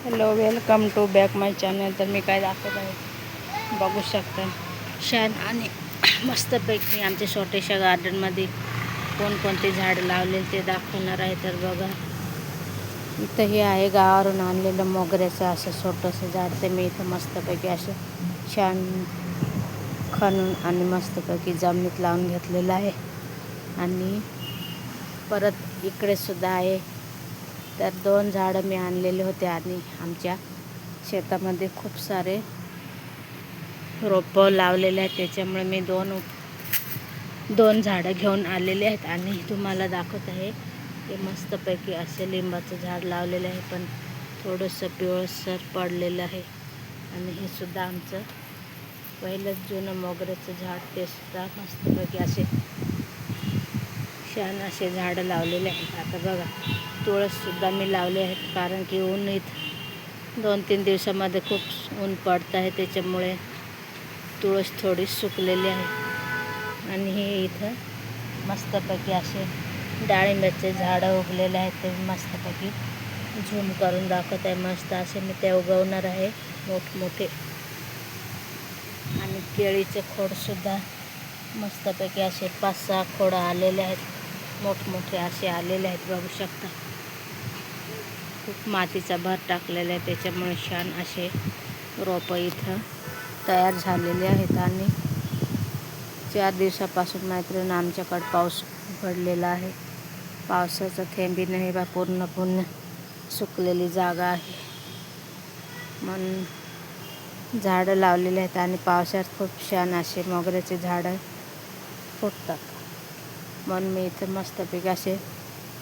Hello, welcome to back my channel. तर मी काय दाखवत आहे बघू शकता. छान आणि मस्तपैकी आमच्या छोट्याशा गार्डनमध्ये कोणकोणते झाडं लावले ते दाखवणार आहे. तर बघा, इथं हे आहे गावावरून आणलेलं मोगऱ्याचं असं छोटंसं झाड. ते मी इथं मस्तपैकी असं छान खणून आणि मस्तपैकी जमिनीत लावून घेतलेलं आहे. आणि परत इकडे सुद्धा आहे. तर 2 झाडं मी आणलेले होते आणि आमच्या शेतामध्ये खूप सारे रोपं लावलेले आहेत. त्याच्यामुळे मी दोन झाडं घेऊन आलेले आहेत आणि तुम्हाला दाखवत आहे. ते मस्तपैकी असे लिंबाचं झाड लावलेलं आहे, पण थोडंसं पिवळसर पडलेलं आहे. आणि हे सुद्धा आमचं पहिलंच जुनं मोगऱ्याचं झाड, ते सुद्धा मस्तपैकी असे छान असे झाडं लावलेले आहेत. आता बघा, तुळससुद्धा मी लावले आहेत, कारण की ऊन इथं 2-3 दिवसामध्ये खूप ऊन पडतं आहे. त्याच्यामुळे तुळस थोडी सुकलेली आहे. आणि हे इथं मस्तपैकी असे डाळिंबाचे झाडं उगलेले आहेत. ते मस्तपैकी झूम करून दाखवत आहे. मस्त असे मी ते उगवणार आहे मोठमोठे. आणि केळीचे खोडसुद्धा मस्तपैकी असे 5-6 खोडं आलेले आहेत, मोठमोठे असे आलेले आहेत. बघू शकता, खूप मातीचा भर टाकलेला आहे, त्याच्यामुळे छान असे रोपं इथं तयार झालेले आहेत. आणि 4 दिवसापासून मैत्रीण आमच्याकडे पाऊस पडलेला आहे. पावसाचा थेंबी नाही बा, पूर्ण सुकलेली जागा आहे. म्हणून झाडं लावलेले आहेत आणि पावसात खूप छान असे मोगऱ्याचे झाडं फुटतात. म्हणून मी इथं मस्तपैकी असे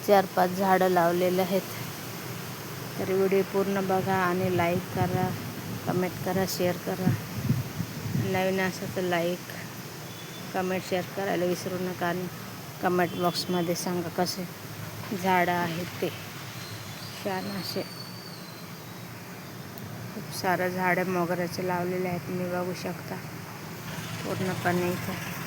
4-5 झाडं लावलेले आहेत. तर व्हिडिओ पूर्ण बघा आणि लाईक करा, कमेंट करा, शेअर करा. नवीन असं तर लाईक, कमेंट, शेअर करायला विसरू नका. आणि कमेंट बॉक्समध्ये सांगा कसे झाडं आहेत ते. छान असे खूप सारं झाडं मोगऱ्याचे लावलेले आहेत. मी बघू शकता पूर्णपणे इथं